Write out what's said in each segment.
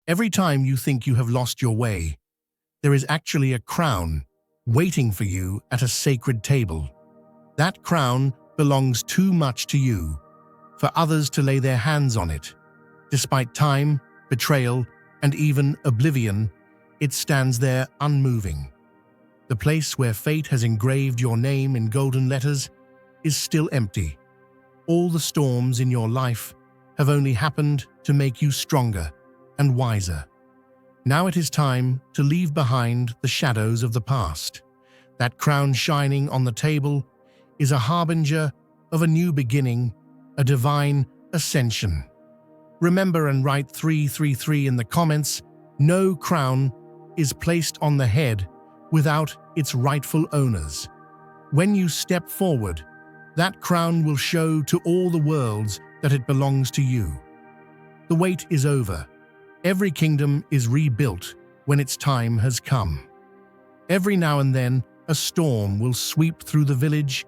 Every time you think you have lost your way, there is actually a crown waiting for you at a sacred table. That crown belongs too much to you for others to lay their hands on it. Despite time, betrayal, and even oblivion, it stands there unmoving. The place where fate has engraved your name in golden letters is still empty. All the storms in your life have only happened to make you stronger and wiser. Now it is time to leave behind the shadows of the past. That crown shining on the table is a harbinger of a new beginning, a divine ascension. Remember and write 333 in the comments. No crown is placed on the head without its rightful owners. When you step forward, that crown will show to all the worlds that it belongs to you. The wait is over. Every kingdom is rebuilt when its time has come. Every now and then, a storm will sweep through the village,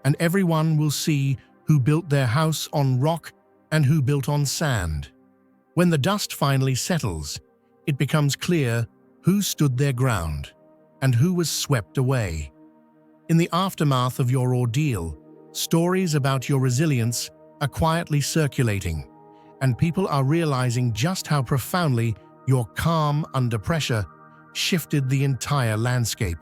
and everyone will see who built their house on rock and who built on sand. When the dust finally settles, it becomes clear who stood their ground and who was swept away. In the aftermath of your ordeal, stories about your resilience are quietly circulating, and people are realizing just how profoundly your calm under pressure shifted the entire landscape.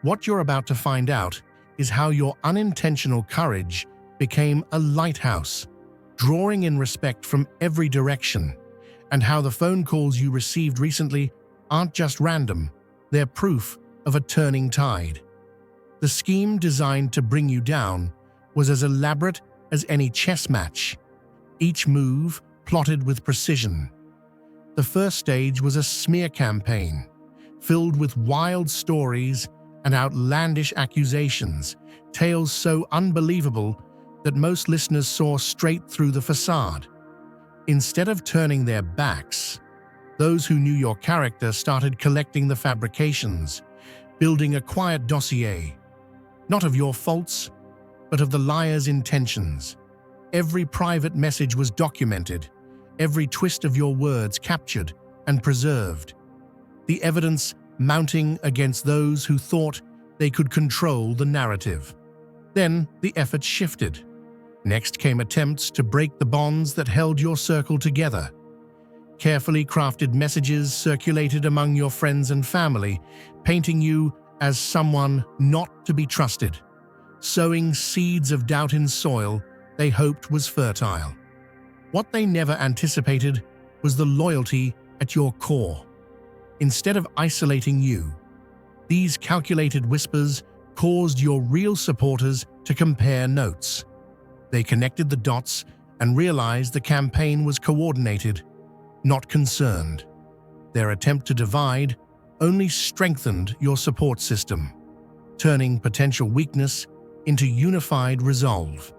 What you're about to find out is how your unintentional courage became a lighthouse, drawing in respect from every direction, and how the phone calls you received recently aren't just random, they're proof of a turning tide. The scheme designed to bring you down was as elaborate as any chess match, each move plotted with precision. The first stage was a smear campaign, filled with wild stories and outlandish accusations, tales so unbelievable that most listeners saw straight through the facade. Instead of turning their backs, those who knew your character started collecting the fabrications, building a quiet dossier, not of your faults, but of the liar's intentions. Every private message was documented, every twist of your words captured and preserved, the evidence mounting against those who thought they could control the narrative. Then the effort shifted. Next came attempts to break the bonds that held your circle together. Carefully crafted messages circulated among your friends and family, painting you as someone not to be trusted, sowing seeds of doubt in soil they hoped was fertile. What they never anticipated was the loyalty at your core. Instead of isolating you, these calculated whispers caused your real supporters to compare notes. They connected the dots and realized the campaign was coordinated, not concerned. Their attempt to divide only strengthened your support system, turning potential weakness into unified resolve.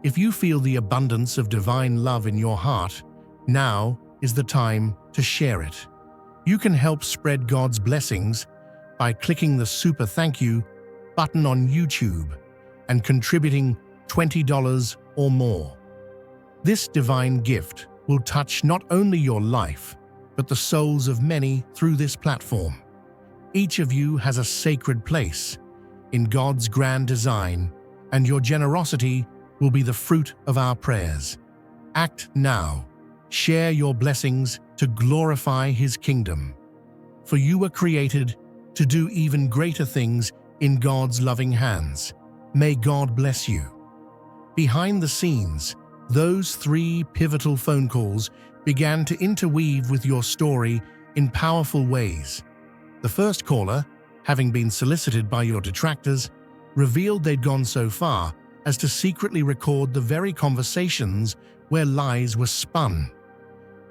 If you feel the abundance of divine love in your heart, now is the time to share it. You can help spread God's blessings by clicking the Super Thank You button on YouTube and contributing $20 or more. This divine gift will touch not only your life, but the souls of many through this platform. Each of you has a sacred place in God's grand design, and your generosity will be the fruit of our prayers. Act now. Share your blessings to glorify His kingdom. For you were created to do even greater things in God's loving hands. May God bless you. Behind the scenes, those 3 pivotal phone calls began to interweave with your story in powerful ways. The first caller, having been solicited by your detractors, revealed they'd gone so far as to secretly record the very conversations where lies were spun.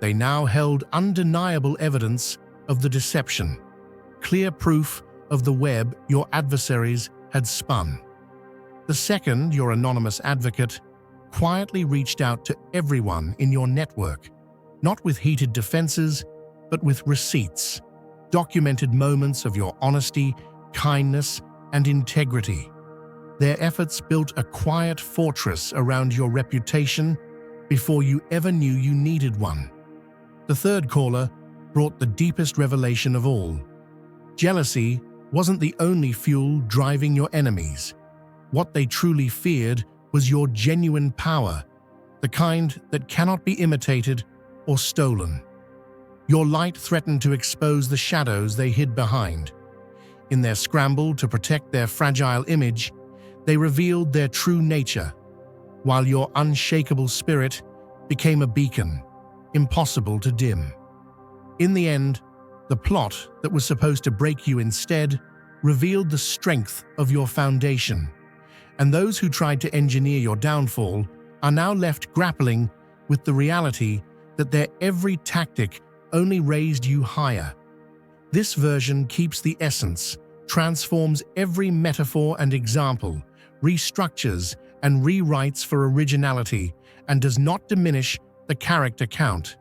They now held undeniable evidence of the deception, clear proof of the web your adversaries had spun. The second, your anonymous advocate, quietly reached out to everyone in your network, not with heated defenses, but with receipts, documented moments of your honesty, kindness, and integrity. Their efforts built a quiet fortress around your reputation before you ever knew you needed one. The third caller brought the deepest revelation of all. Jealousy wasn't the only fuel driving your enemies. What they truly feared was your genuine power, the kind that cannot be imitated or stolen. Your light threatened to expose the shadows they hid behind. In their scramble to protect their fragile image, they revealed their true nature, while your unshakable spirit became a beacon, impossible to dim. In the end, the plot that was supposed to break you instead revealed the strength of your foundation, and those who tried to engineer your downfall are now left grappling with the reality that their every tactic only raised you higher. This version keeps the essence, transforms every metaphor and example, restructures and rewrites for originality, and does not diminish the character count.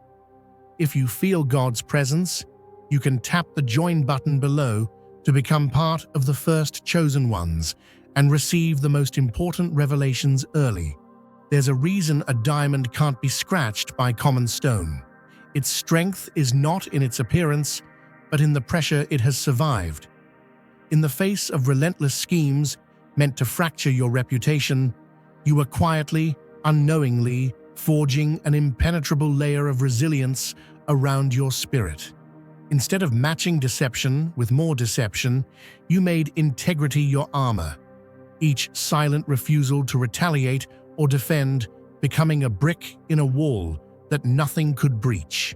If you feel God's presence, you can tap the join button below to become part of the first chosen ones and receive the most important revelations early. There's a reason a diamond can't be scratched by common stone. Its strength is not in its appearance, but in the pressure it has survived. In the face of relentless schemes meant to fracture your reputation, you were quietly, unknowingly, forging an impenetrable layer of resilience around your spirit. Instead of matching deception with more deception, you made integrity your armor, each silent refusal to retaliate or defend becoming a brick in a wall that nothing could breach.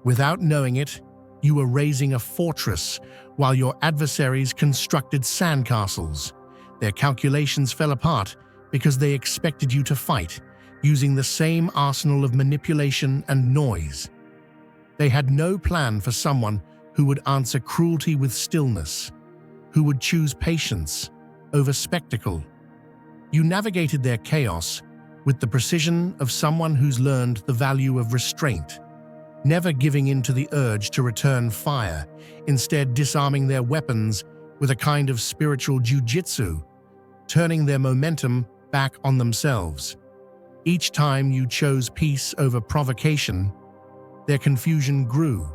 Without knowing it, you were raising a fortress while your adversaries constructed sandcastles. Their calculations fell apart because they expected you to fight, using the same arsenal of manipulation and noise. They had no plan for someone who would answer cruelty with stillness, who would choose patience over spectacle. You navigated their chaos with the precision of someone who's learned the value of restraint, never giving in to the urge to return fire, instead disarming their weapons with a kind of spiritual jujitsu, turning their momentum back on themselves. Each time you chose peace over provocation, their confusion grew.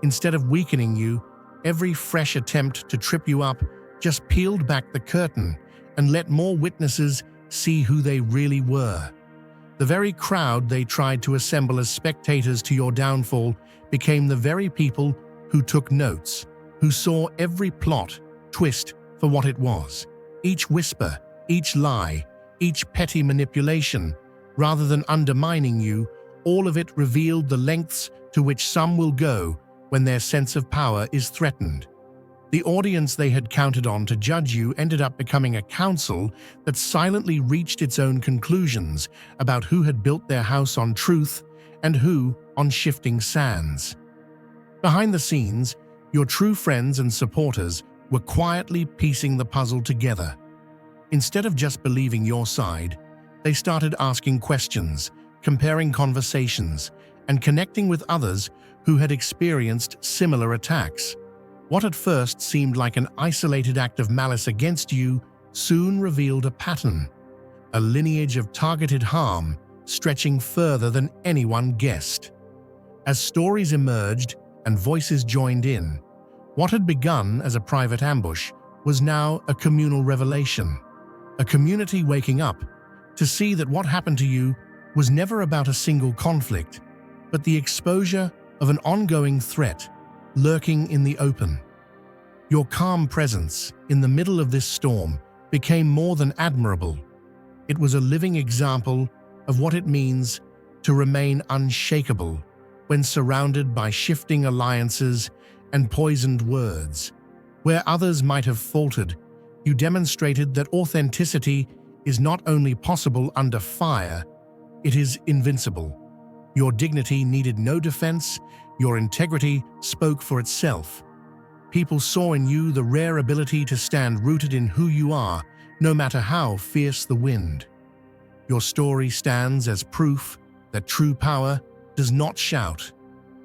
Instead of weakening you, every fresh attempt to trip you up just peeled back the curtain and let more witnesses see who they really were. The very crowd they tried to assemble as spectators to your downfall became the very people who took notes, who saw every plot twist for what it was. Each whisper, each lie, each petty manipulation, rather than undermining you, all of it revealed the lengths to which some will go when their sense of power is threatened. The audience they had counted on to judge you ended up becoming a council that silently reached its own conclusions about who had built their house on truth and who on shifting sands. Behind the scenes, your true friends and supporters were quietly piecing the puzzle together. Instead of just believing your side, they started asking questions, comparing conversations, and connecting with others who had experienced similar attacks. What at first seemed like an isolated act of malice against you soon revealed a pattern, a lineage of targeted harm stretching further than anyone guessed. As stories emerged and voices joined in, what had begun as a private ambush was now a communal revelation, a community waking up to see that what happened to you was never about a single conflict, but the exposure of an ongoing threat lurking in the open. Your calm presence in the middle of this storm became more than admirable. It was a living example of what it means to remain unshakable when surrounded by shifting alliances and poisoned words. Where others might have faltered, you demonstrated that authenticity is not only possible under fire, it is invincible. Your dignity needed no defense, your integrity spoke for itself. People saw in you the rare ability to stand rooted in who you are, no matter how fierce the wind. Your story stands as proof that true power does not shout,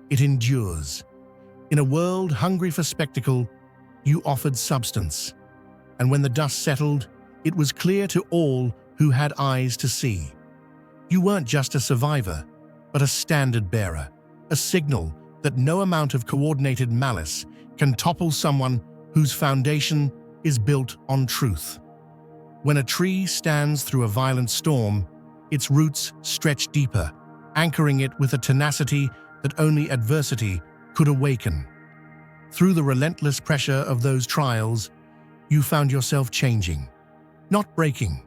it endures. In a world hungry for spectacle, you offered substance. And when the dust settled, it was clear to all who had eyes to see. You weren't just a survivor, but a standard bearer, a signal that no amount of coordinated malice can topple someone whose foundation is built on truth. When a tree stands through a violent storm, its roots stretch deeper, anchoring it with a tenacity that only adversity could awaken. Through the relentless pressure of those trials, you found yourself changing, not breaking,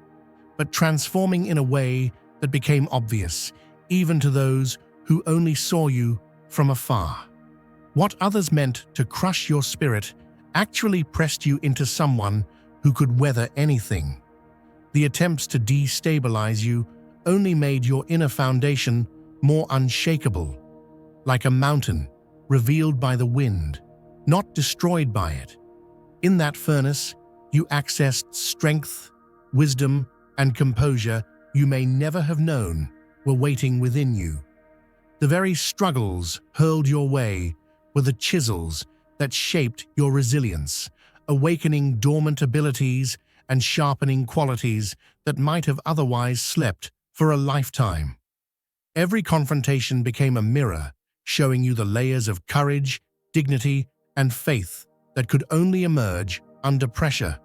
but transforming in a way that became obvious, even to those who only saw you from afar. What others meant to crush your spirit actually pressed you into someone who could weather anything. The attempts to destabilize you only made your inner foundation more unshakable, like a mountain revealed by the wind, not destroyed by it. In that furnace, you accessed strength, wisdom, and composure you may never have known were waiting within you. The very struggles hurled your way were the chisels that shaped your resilience, awakening dormant abilities and sharpening qualities that might have otherwise slept for a lifetime. Every confrontation became a mirror, showing you the layers of courage, dignity, and faith that could only emerge under pressure.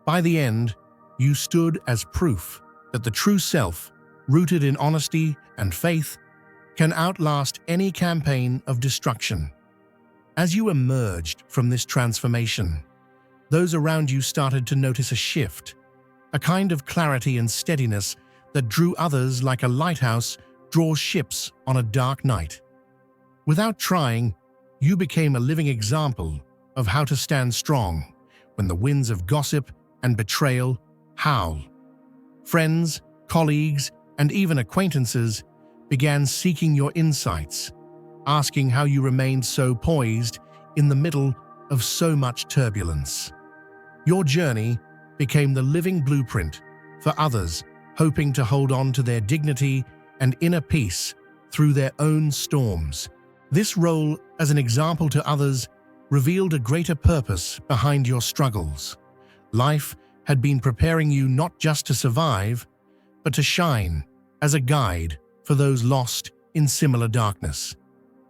By the end, you stood as proof that the true self, rooted in honesty and faith, can outlast any campaign of destruction. As you emerged from this transformation, those around you started to notice a shift, a kind of clarity and steadiness that drew others like a lighthouse draws ships on a dark night. Without trying, you became a living example of how to stand strong when the winds of gossip and betrayal howl. Friends, colleagues, and even acquaintances began seeking your insights, asking how you remained so poised in the middle of so much turbulence. Your journey became the living blueprint for others hoping to hold on to their dignity and inner peace through their own storms. This role as an example to others revealed a greater purpose behind your struggles. Life had been preparing you not just to survive, but to shine as a guide for those lost in similar darkness.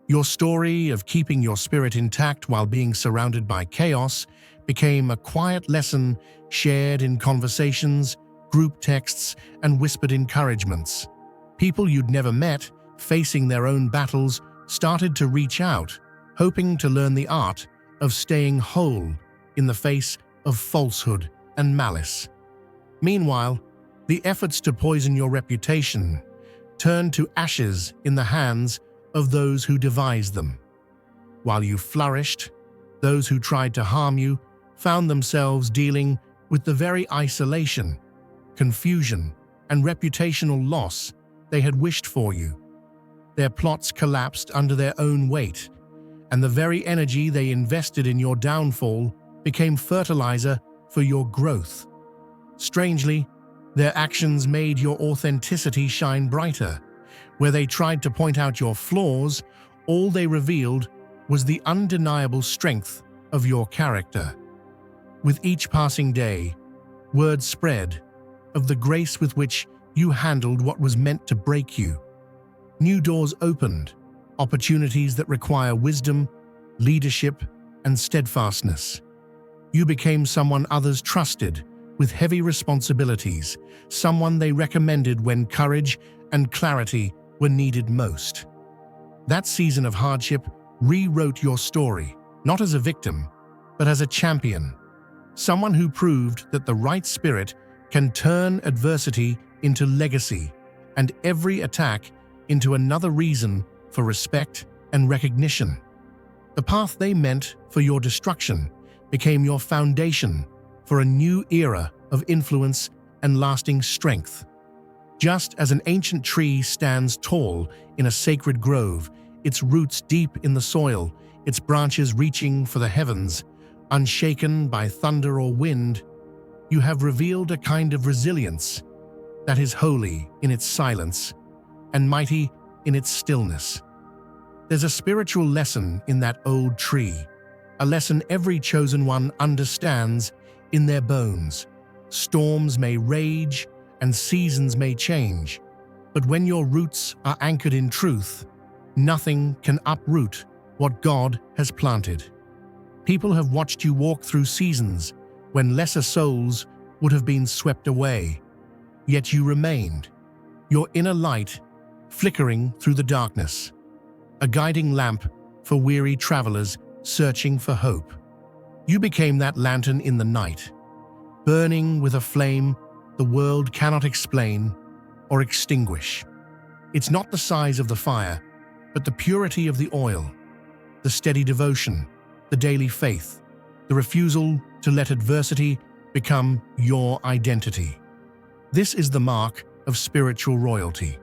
Your story of keeping your spirit intact while being surrounded by chaos became a quiet lesson shared in conversations, group texts, and whispered encouragements. People you'd never met, facing their own battles, started to reach out, hoping to learn the art of staying whole in the face of falsehood and malice. Meanwhile, the efforts to poison your reputation turned to ashes in the hands of those who devised them. While you flourished, those who tried to harm you found themselves dealing with the very isolation, confusion, and reputational loss they had wished for you. Their plots collapsed under their own weight, and the very energy they invested in your downfall became fertilizer for your growth. Strangely, their actions made your authenticity shine brighter. Where they tried to point out your flaws, all they revealed was the undeniable strength of your character. With each passing day, word spread of the grace with which you handled what was meant to break you. New doors opened, opportunities that require wisdom, leadership, and steadfastness. You became someone others trusted, with heavy responsibilities, someone they recommended when courage and clarity were needed most. That season of hardship rewrote your story, not as a victim, but as a champion, someone who proved that the right spirit can turn adversity into legacy and every attack into another reason for respect and recognition. The path they meant for your destruction became your foundation for a new era of influence and lasting strength. Just as an ancient tree stands tall in a sacred grove, its roots deep in the soil, its branches reaching for the heavens, unshaken by thunder or wind, you have revealed a kind of resilience that is holy in its silence and mighty in its stillness. There's a spiritual lesson in that old tree, a lesson every chosen one understands in their bones. Storms may rage and seasons may change, but when your roots are anchored in truth, nothing can uproot what God has planted. People have watched you walk through seasons when lesser souls would have been swept away, yet you remained, your inner light flickering through the darkness, a guiding lamp for weary travelers searching for hope. You became that lantern in the night, burning with a flame the world cannot explain or extinguish. It's not the size of the fire, but the purity of the oil, the steady devotion, the daily faith, the refusal to let adversity become your identity. This is the mark of spiritual royalty,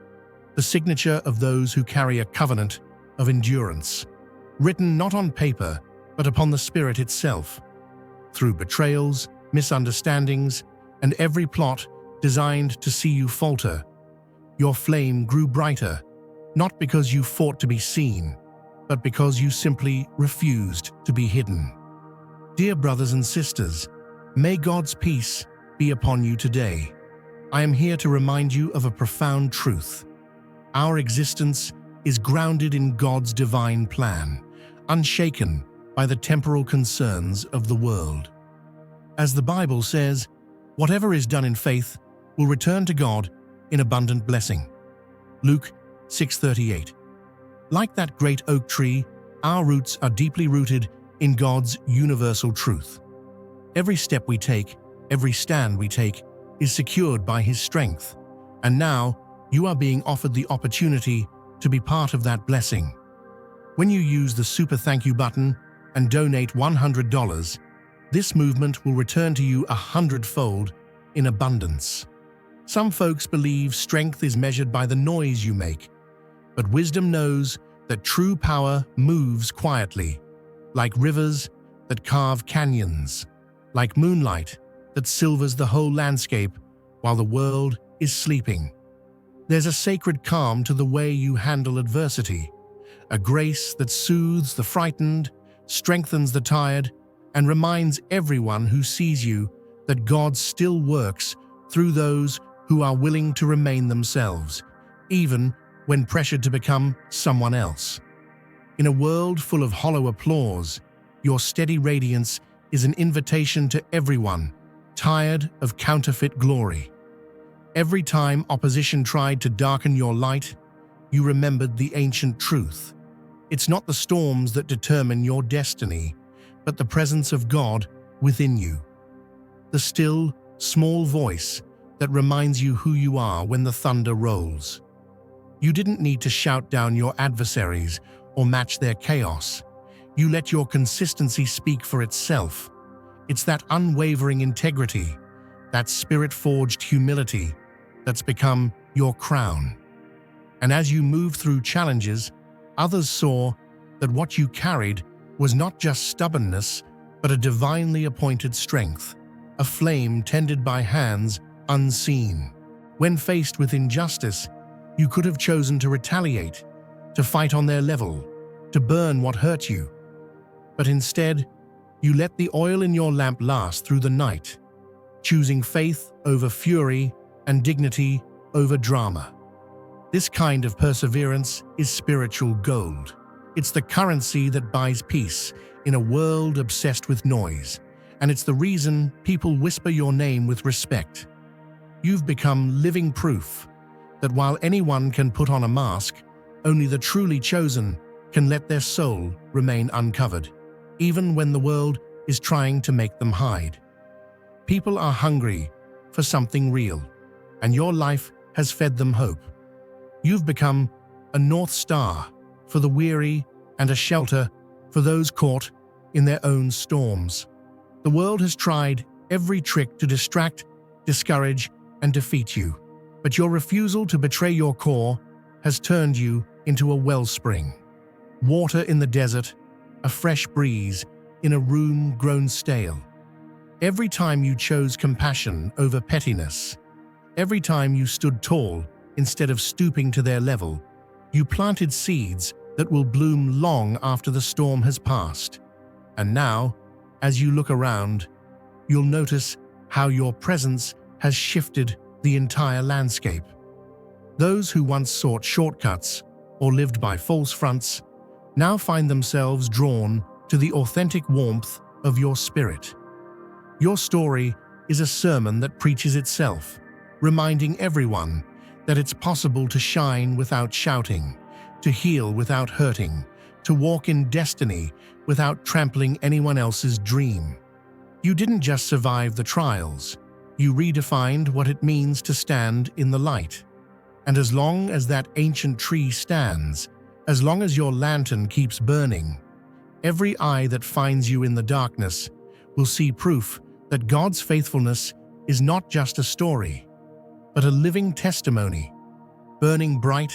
the signature of those who carry a covenant of endurance, written not on paper, but upon the spirit itself. Through betrayals, misunderstandings, and every plot designed to see you falter, your flame grew brighter, not because you fought to be seen, but because you simply refused to be hidden. Dear brothers and sisters, may God's peace be upon you today. I am here to remind you of a profound truth. Our existence is grounded in God's divine plan, unshaken by the temporal concerns of the world. As the Bible says, whatever is done in faith will return to God in abundant blessing. Luke 6:38. Like that great oak tree, our roots are deeply rooted in God's universal truth. Every step we take, every stand we take, is secured by His strength. And now, you are being offered the opportunity to be part of that blessing. When you use the Super Thank You button and donate $100, this movement will return to you 100-fold in abundance. Some folks believe strength is measured by the noise you make, but wisdom knows that true power moves quietly, like rivers that carve canyons, like moonlight that silvers the whole landscape while the world is sleeping. There's a sacred calm to the way you handle adversity, a grace that soothes the frightened, strengthens the tired, and reminds everyone who sees you that God still works through those who are willing to remain themselves, even when pressured to become someone else. In a world full of hollow applause, your steady radiance is an invitation to everyone tired of counterfeit glory. Every time opposition tried to darken your light, you remembered the ancient truth. It's not the storms that determine your destiny, but the presence of God within you. The still, small voice that reminds you who you are when the thunder rolls. You didn't need to shout down your adversaries or match their chaos. You let your consistency speak for itself. It's that unwavering integrity, that spirit-forged humility, that's become your crown. And as you moved through challenges, others saw that what you carried was not just stubbornness, but a divinely appointed strength, a flame tended by hands unseen. When faced with injustice, you could have chosen to retaliate, to fight on their level, to burn what hurt you. But instead, you let the oil in your lamp last through the night, choosing faith over fury and dignity over drama. This kind of perseverance is spiritual gold. It's the currency that buys peace in a world obsessed with noise, and it's the reason people whisper your name with respect. You've become living proof that while anyone can put on a mask, only the truly chosen can let their soul remain uncovered, even when the world is trying to make them hide. People are hungry for something real, and your life has fed them hope. You've become a North Star for the weary and a shelter for those caught in their own storms. The world has tried every trick to distract, discourage, and defeat you, but your refusal to betray your core has turned you into a wellspring. Water in the desert, a fresh breeze in a room grown stale. Every time you chose compassion over pettiness, every time you stood tall instead of stooping to their level, you planted seeds that will bloom long after the storm has passed. And now, as you look around, you'll notice how your presence has shifted the entire landscape. Those who once sought shortcuts or lived by false fronts now find themselves drawn to the authentic warmth of your spirit. Your story is a sermon that preaches itself, reminding everyone that it's possible to shine without shouting, to heal without hurting, to walk in destiny without trampling anyone else's dream. You didn't just survive the trials, you redefined what it means to stand in the light. And as long as that ancient tree stands, as long as your lantern keeps burning, every eye that finds you in the darkness will see proof that God's faithfulness is not just a story, but a living testimony, burning bright,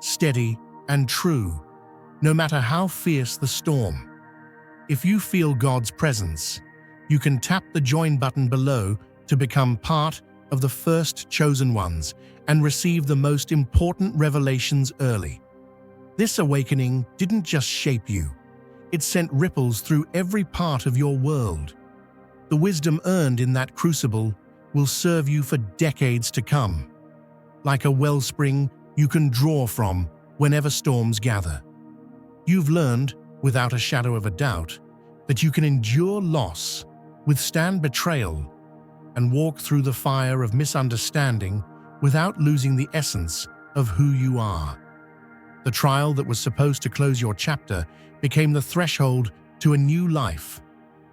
steady, and true, no matter how fierce the storm. If you feel God's presence, you can tap the join button below to become part of the first chosen ones and receive the most important revelations early. This awakening didn't just shape you, it sent ripples through every part of your world. The wisdom earned in that crucible will serve you for decades to come, like a wellspring you can draw from whenever storms gather. You've learned, without a shadow of a doubt, that you can endure loss, withstand betrayal, and walk through the fire of misunderstanding without losing the essence of who you are. The trial that was supposed to close your chapter became the threshold to a new life,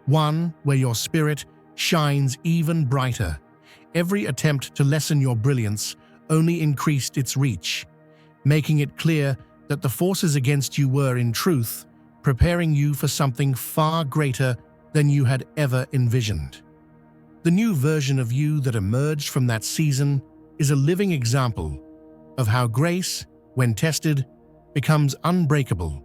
one where your spirit shines even brighter. Every attempt to lessen your brilliance only increased its reach, making it clear that the forces against you were, in truth, preparing you for something far greater than you had ever envisioned. The new version of you that emerged from that season is a living example of how grace, when tested, becomes unbreakable.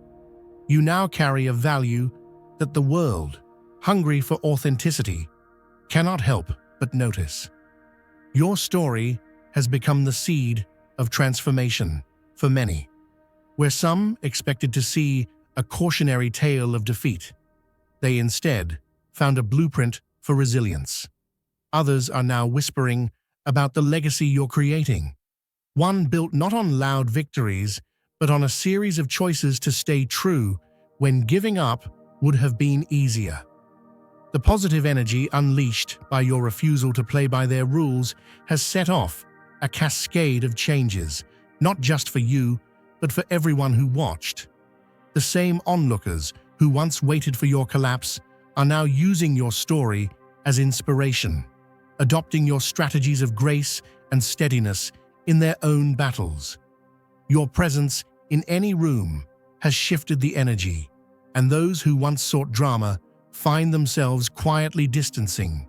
You now carry a value that the world, hungry for authenticity, cannot help but notice. Your story has become the seed of transformation for many. Where some expected to see a cautionary tale of defeat, they instead found a blueprint for resilience. Others are now whispering about the legacy you're creating, one built not on loud victories, but on a series of choices to stay true when giving up would have been easier. The positive energy unleashed by your refusal to play by their rules has set off a cascade of changes, not just for you, but for everyone who watched. The same onlookers who once waited for your collapse are now using your story as inspiration, adopting your strategies of grace and steadiness in their own battles. Your presence in any room has shifted the energy, and those who once sought drama find themselves quietly distancing,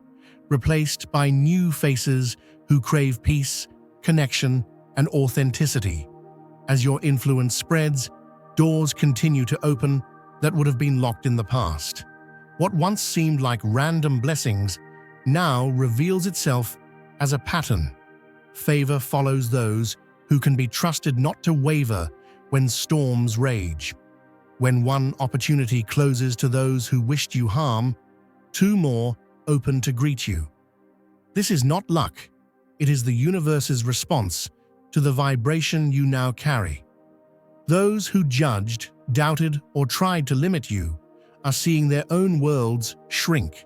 replaced by new faces who crave peace, connection, and authenticity. As your influence spreads, doors continue to open that would have been locked in the past. What once seemed like random blessings now reveals itself as a pattern. Favor follows those who can be trusted not to waver when storms rage. When one opportunity closes to those who wished you harm, two more open to greet you. This is not luck. It is the universe's response to the vibration you now carry. Those who judged, doubted, or tried to limit you are seeing their own worlds shrink,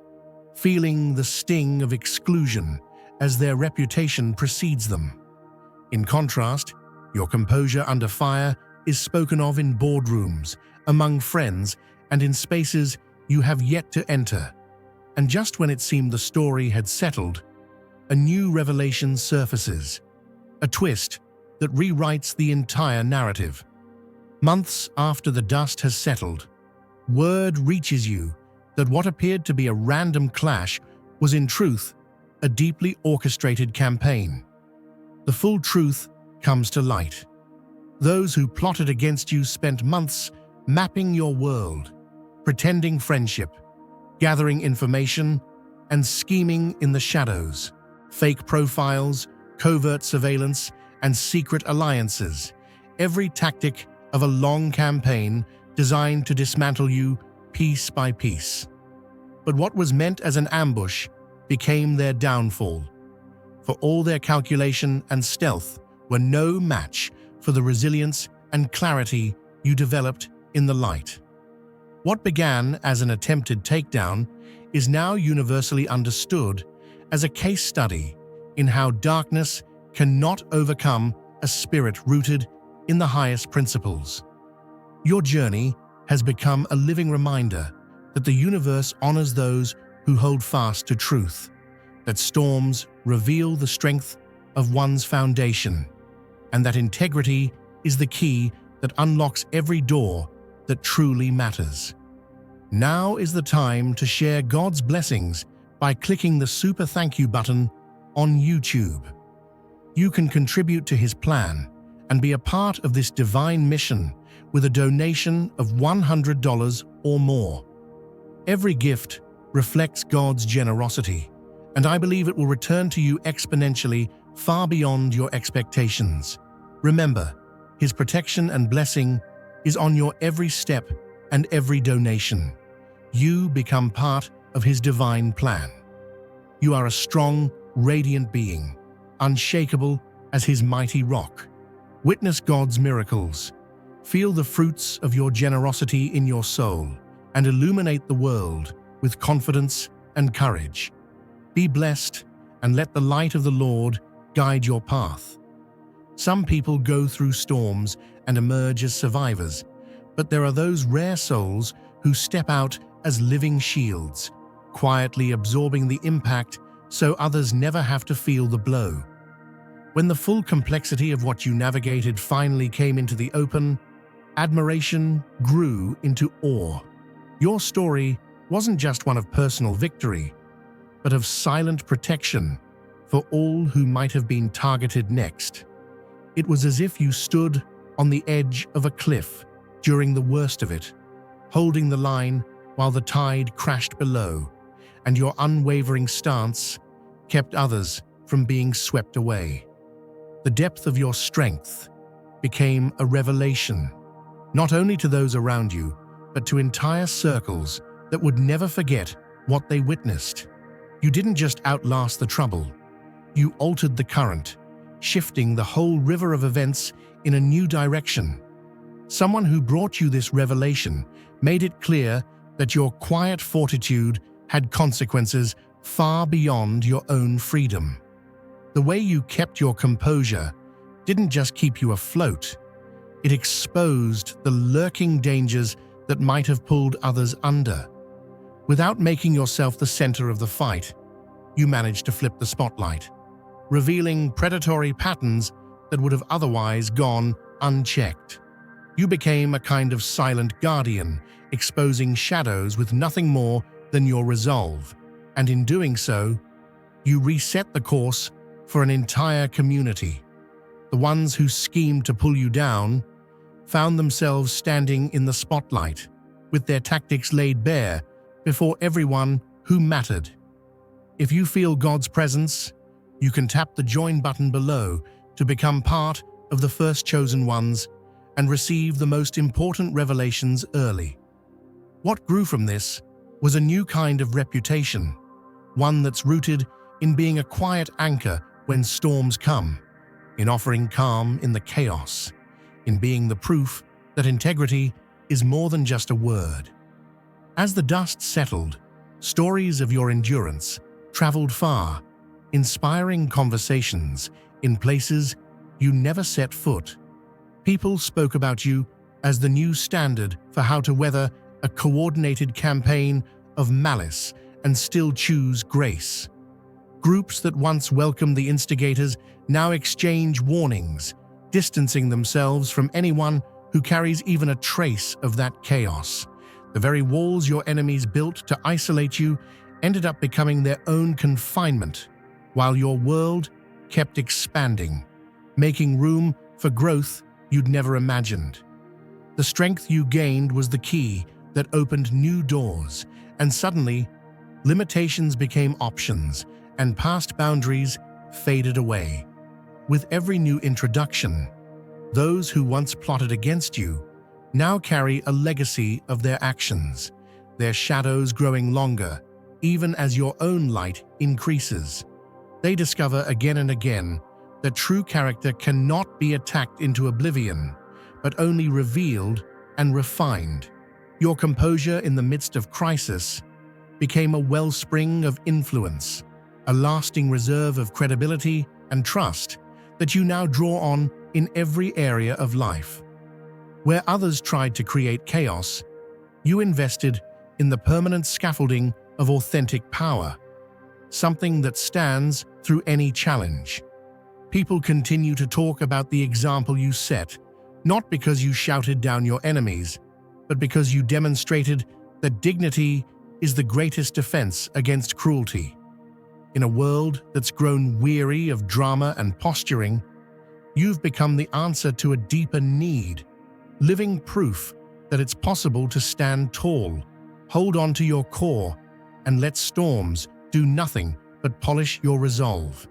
feeling the sting of exclusion as their reputation precedes them. In contrast, your composure under fire is spoken of in boardrooms, among friends, and in spaces you have yet to enter. And just when it seemed the story had settled, a new revelation surfaces, a twist that rewrites the entire narrative. Months after the dust has settled, word reaches you that what appeared to be a random clash was in truth a deeply orchestrated campaign. The full truth comes to light. Those who plotted against you spent months mapping your world, pretending friendship, gathering information, and scheming in the shadows. Fake profiles, covert surveillance, and secret alliances. Every tactic of a long campaign designed to dismantle you piece by piece. But what was meant as an ambush became their downfall. For all their calculation and stealth were no match for the resilience and clarity you developed in the light. What began as an attempted takedown is now universally understood as a case study in how darkness cannot overcome a spirit rooted in the highest principles. Your journey has become a living reminder that the universe honors those who hold fast to truth, that storms reveal the strength of one's foundation, and that integrity is the key that unlocks every door that truly matters. Now is the time to share God's blessings by clicking the super thank you button on YouTube. You can contribute to His plan and be a part of this divine mission with a donation of $100 or more. Every gift reflects God's generosity, and I believe it will return to you exponentially far beyond your expectations. Remember, His protection and blessing is on your every step and every donation. You become part of His divine plan. You are a strong, radiant being, unshakable as His mighty rock. Witness God's miracles. Feel the fruits of your generosity in your soul and illuminate the world with confidence and courage. Be blessed and let the light of the Lord guide your path. Some people go through storms and emerge as survivors, but there are those rare souls who step out as living shields, quietly absorbing the impact so others never have to feel the blow. When the full complexity of what you navigated finally came into the open, admiration grew into awe. Your story wasn't just one of personal victory, but of silent protection for all who might have been targeted next. It was as if you stood on the edge of a cliff during the worst of it, holding the line while the tide crashed below, and your unwavering stance kept others from being swept away. The depth of your strength became a revelation, not only to those around you, but to entire circles that would never forget what they witnessed. You didn't just outlast the trouble, you altered the current, shifting the whole river of events in a new direction. Someone who brought you this revelation made it clear that your quiet fortitude had consequences far beyond your own freedom. The way you kept your composure didn't just keep you afloat, it exposed the lurking dangers that might have pulled others under. Without making yourself the center of the fight, you managed to flip the spotlight, revealing predatory patterns that would have otherwise gone unchecked. You became a kind of silent guardian, exposing shadows with nothing more than your resolve, and in doing so, you reset the course for an entire community. The ones who schemed to pull you down found themselves standing in the spotlight, with their tactics laid bare before everyone who mattered. If you feel God's presence, you can tap the join button below to become part of the first chosen ones and receive the most important revelations early. What grew from this was a new kind of reputation, one that's rooted in being a quiet anchor when storms come, in offering calm in the chaos, in being the proof that integrity is more than just a word. As the dust settled, stories of your endurance traveled far, inspiring conversations in places you never set foot. People spoke about you as the new standard for how to weather a coordinated campaign of malice and still choose grace. Groups that once welcomed the instigators now exchange warnings, distancing themselves from anyone who carries even a trace of that chaos. The very walls your enemies built to isolate you ended up becoming their own confinement, while your world kept expanding, making room for growth you'd never imagined. The strength you gained was the key that opened new doors, and suddenly, limitations became options, and past boundaries faded away. With every new introduction, those who once plotted against you now carry a legacy of their actions, their shadows growing longer, even as your own light increases. They discover again and again that true character cannot be attacked into oblivion, but only revealed and refined. Your composure in the midst of crisis became a wellspring of influence, a lasting reserve of credibility and trust that you now draw on in every area of life. Where others tried to create chaos, you invested in the permanent scaffolding of authentic power, something that stands through any challenge. People continue to talk about the example you set, not because you shouted down your enemies, but because you demonstrated that dignity is the greatest defense against cruelty. In a world that's grown weary of drama and posturing, you've become the answer to a deeper need, living proof that it's possible to stand tall, hold on to your core, and let storms do nothing but polish your resolve.